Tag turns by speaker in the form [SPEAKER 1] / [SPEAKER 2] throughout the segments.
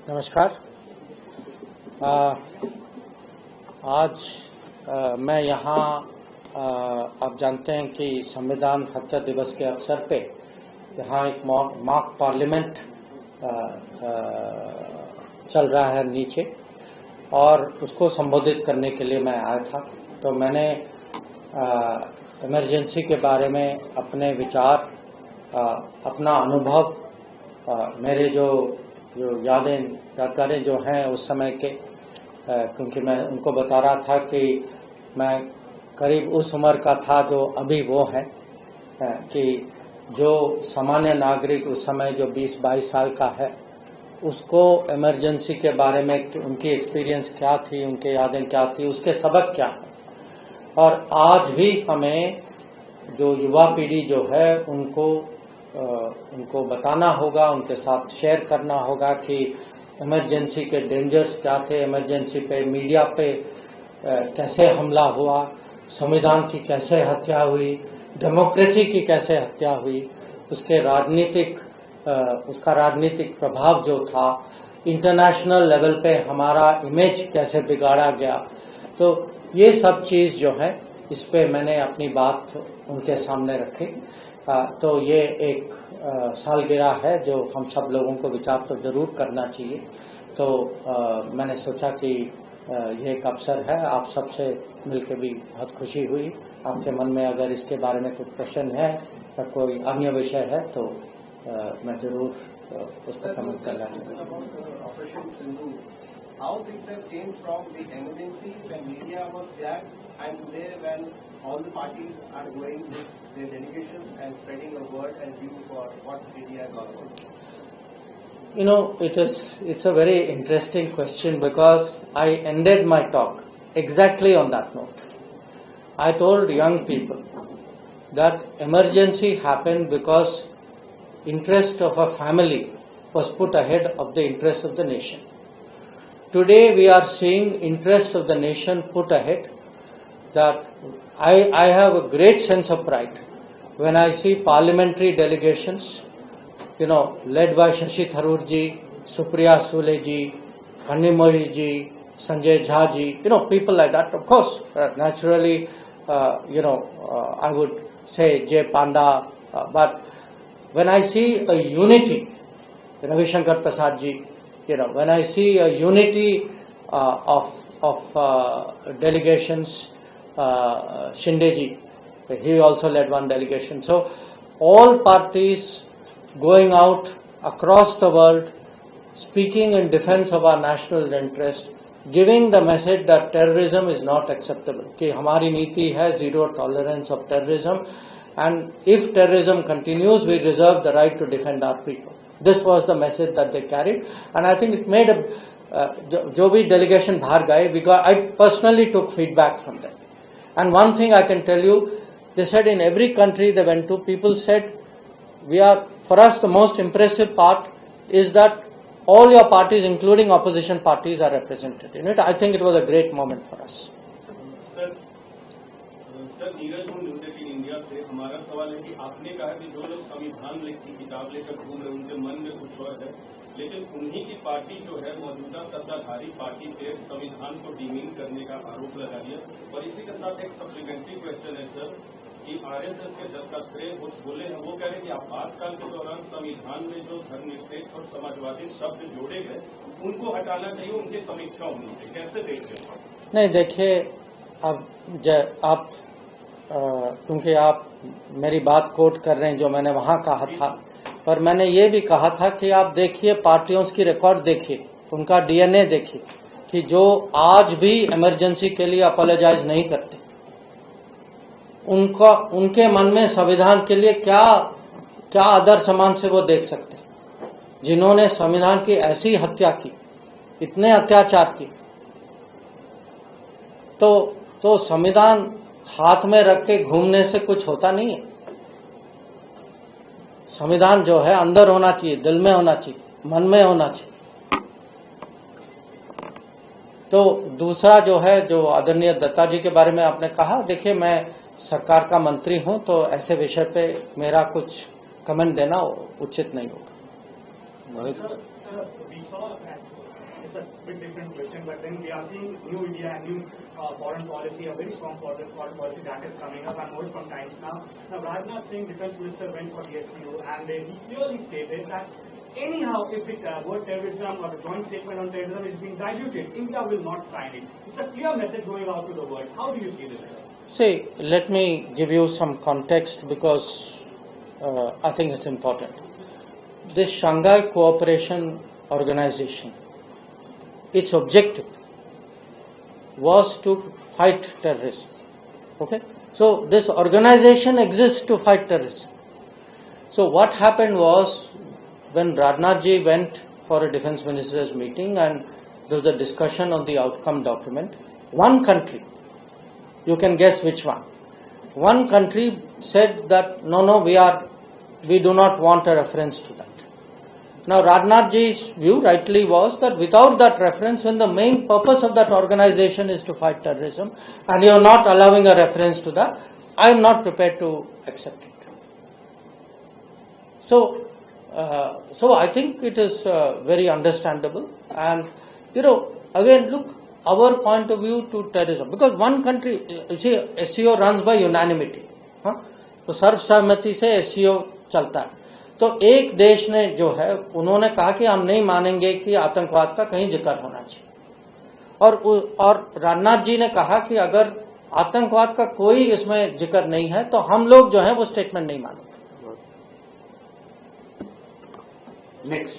[SPEAKER 1] नमस्कार। आज मैं यहाँ आप जानते हैं कि संविधान हत्या दिवस के अवसर पे यहाँ एक मॉक पार्लियामेंट चल रहा है नीचे, और उसको संबोधित करने के लिए मैं आया था। तो मैंने इमरजेंसी के बारे में अपने विचार, अपना अनुभव, मेरे जो यादगारें जो हैं उस समय के, क्योंकि मैं उनको बता रहा था कि मैं करीब उस उम्र का था जो अभी वो है, कि जो सामान्य नागरिक उस समय जो 20-22 साल का है उसको इमरजेंसी के बारे में उनकी एक्सपीरियंस क्या थी, उनके यादें क्या थी, उसके सबक क्या है। और आज भी हमें जो युवा पीढ़ी जो है उनको बताना होगा, उनके साथ शेयर करना होगा कि इमरजेंसी के डेंजर्स क्या थे, इमरजेंसी पे मीडिया पे कैसे हमला हुआ, संविधान की कैसे हत्या हुई, डेमोक्रेसी की कैसे हत्या हुई, उसका राजनीतिक प्रभाव जो था, इंटरनेशनल लेवल पे हमारा इमेज कैसे बिगाड़ा गया। तो ये सब चीज़ जो है इस पे मैंने अपनी बात उनके सामने रखी। तो ये एक सालगिरह है जो हम सब लोगों को विचार तो जरूर करना चाहिए। तो मैंने सोचा कि ये एक अवसर है, आप सबसे मिलकर भी बहुत खुशी हुई। आपके मन में अगर इसके बारे में कुछ प्रश्न है या कोई अन्य विषय है तो मैं जरूर उस पर कमेंट करना चाहूँगा।
[SPEAKER 2] How things have changed from the emergency when media was there and today when all the parties are going with their delegations and spreading a word and view for what India is all about?
[SPEAKER 1] You know, it's a very interesting question because I ended my talk exactly on that note. I told young people that emergency happened because interest of a family was put ahead of the interest of the nation. Today we are seeing interest of the nation put ahead. That I have a great sense of pride when I see parliamentary delegations, led by Shashi Tharoor ji, Supriya Sule ji, Kanimori ji, Sanjay Jha ji, people like that. Of course, naturally, I would say Jay Panda, but when I see a unity, Jaishankar Prasad ji, when I see a unity of delegations, Shinde ji, he also led one delegation. So all parties going out across the world, speaking in defense of our national interest, giving the message that terrorism is not acceptable. कि हमारी नीति है zero tolerance of terrorism, and if terrorism continues, we reserve the right to defend our people. This was the message that they carried, and I think it made जो भी delegation बाहर गए, I personally took feedback from them. And one thing I can tell you, they said in every country they went to, people said, for us the most impressive part is that all your parties, including opposition parties, are represented in it. I think it was a great moment for us.
[SPEAKER 3] Sir Neeraj हूँ news 18 India से। हमारा सवाल है कि आपने कहा कि जो लोग संविधान की किताब लेकर घूम रहे उनके मन में कुछ और है, लेकिन उन्हीं की पार्टी जो है मौजूदा सत्ताधारी पार्टी पे संविधान को डीमीन करने का आरोप लगा दिया। और इसी के साथ एक सप्लीमेंट्री क्वेश्चन है सर कि आरएसएस के दत्तात्रेय बोले हैं, वो कह रहे हैं कि आपातकाल के दौरान संविधान में जो धर्मनिरपेक्ष और समाजवादी शब्द जोड़े गए उनको हटाना चाहिए, उनकी समीक्षा होनी चाहिए। कैसे देखते हैं?
[SPEAKER 1] नहीं, देखिए, अब आप क्योंकि आप मेरी बात कोट कर रहे हैं जो मैंने वहां कहा था, पर मैंने ये भी कहा था कि आप देखिए पार्टियों की रिकॉर्ड देखिए, उनका डीएनए देखिए कि जो आज भी इमरजेंसी के लिए अपोलोजाइज नहीं करते, उनके मन में संविधान के लिए क्या आदर सम्मान से वो देख सकते, जिन्होंने संविधान की ऐसी हत्या की, इतने अत्याचार किए। तो संविधान हाथ में रख के घूमने से कुछ होता नहीं है। संविधान जो है अंदर होना चाहिए, दिल में होना चाहिए, मन में होना चाहिए। तो दूसरा जो है, जो आदरणीय दत्ता जी के बारे में आपने कहा, देखिए मैं सरकार का मंत्री हूं, तो ऐसे विषय पे मेरा कुछ कमेंट देना उचित नहीं होगा।
[SPEAKER 4] Sir, we saw that it's a bit different question, but then we are seeing new India and new foreign policy, a very strong foreign policy that is coming up and more from times now. Now, Rajnath Singh, defense minister, went for the SCO and he clearly stated that anyhow, if the word terrorism or the joint statement on terrorism is being diluted, India will not sign it. It's a clear message going out to the world. How do you see this, sir?
[SPEAKER 1] See, let me give you some context because I think it's important. This Shanghai Cooperation Organization, its objective was to fight terrorism. Okay? So this organization exists to fight terrorism. So what happened was, when Rajnath ji went for a defense minister's meeting and there was a discussion on the outcome document, one country, you can guess which one country said that no, we do not want a reference to that. Now Rajnath ji's view rightly was that without that reference, when the main purpose of that organization is to fight terrorism and you are not allowing a reference to that, I am not prepared to accept it. So I think it is very understandable, and again look, our point of view to terrorism, because one country, you see, SCO runs by unanimity, तो सर्वसहमति से SCO चलता है. तो एक देश ने जो है उन्होंने कहा कि हम नहीं मानेंगे कि आतंकवाद का कहीं जिक्र होना चाहिए, और राजनाथ जी ने कहा कि अगर आतंकवाद का कोई इसमें जिक्र नहीं है तो हम लोग जो है वो स्टेटमेंट नहीं मानेंगे.
[SPEAKER 5] Next.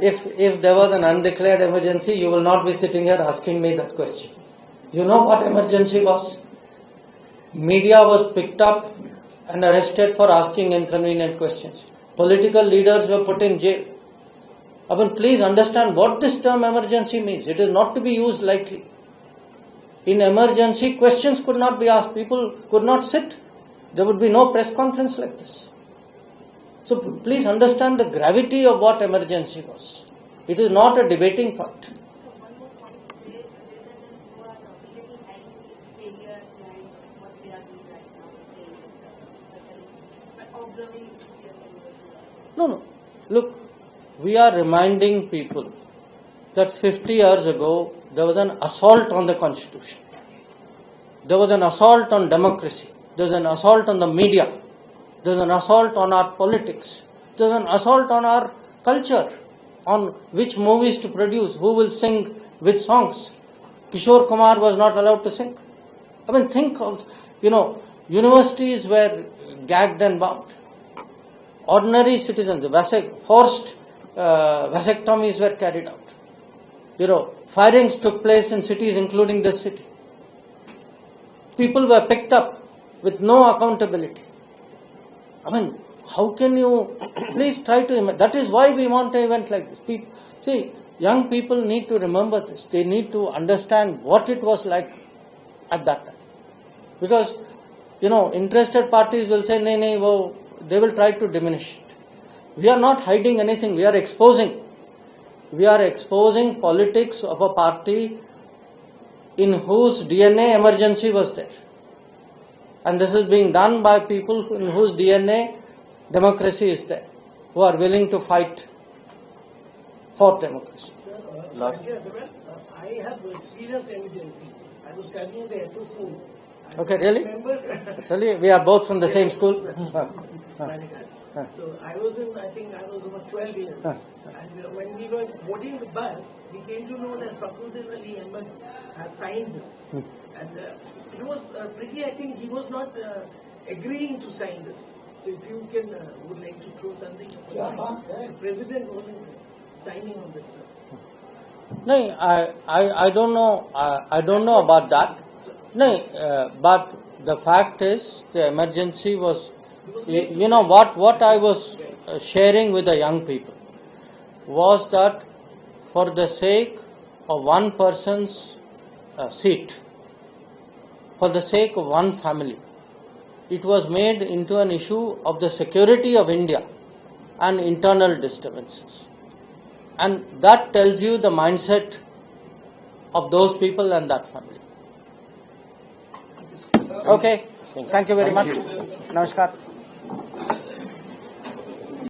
[SPEAKER 1] If there was an undeclared emergency, you will not be sitting here asking me that question. You know what emergency was? Media was picked up and arrested for asking inconvenient questions. Political leaders were put in jail. I mean, please understand what this term emergency means. It is not to be used lightly. In emergency, questions could not be asked. People could not sit. There would be no press conference like this. So please understand the gravity of what emergency was. It is not a debating point.
[SPEAKER 5] So one more point, they said that you are immediately hiding the failure behind what we are doing right now, saying but observing the
[SPEAKER 1] No. Look, we are reminding people that 50 years ago there was an assault on the Constitution. There was an assault on democracy. There was an assault on the media. There was an assault on our politics. There was an assault on our culture, on which movies to produce, who will sing which songs. Kishore Kumar was not allowed to sing. I mean, think of, universities were gagged and bound. Ordinary citizens, forced vasectomies were carried out. Firings took place in cities including this city. People were picked up with no accountability. I mean, how can you, please try to imagine. That is why we want an event like this. See, young people need to remember this. They need to understand what it was like at that time. Because, interested parties will say, they will try to diminish it. We are not hiding anything. We are exposing. We are exposing politics of a party in whose DNA emergency was there. And this is being done by people in whose DNA democracy is there, who are willing to fight for democracy.
[SPEAKER 6] Sir, I have experienced emergency. I was studying in the FO school.
[SPEAKER 1] Okay, really? Sorry, we are both from the same school.
[SPEAKER 6] So I was about 12 years. And when we were boarding the bus, we came to know that Fakhruddin Ali Ahmed has signed this. And it was pretty, I think he was not agreeing to sign this. So if you would like to throw something. The President wasn't signing on this.
[SPEAKER 1] No, I don't know. I don't know about that. No, but the fact is, the emergency was. What I was sharing with the young people was that for the sake of one person's seat, for the sake of one family, it was made into an issue of the security of India and internal disturbances. And that tells you the mindset of those people and that family. Okay, thank you very much. Namaskar.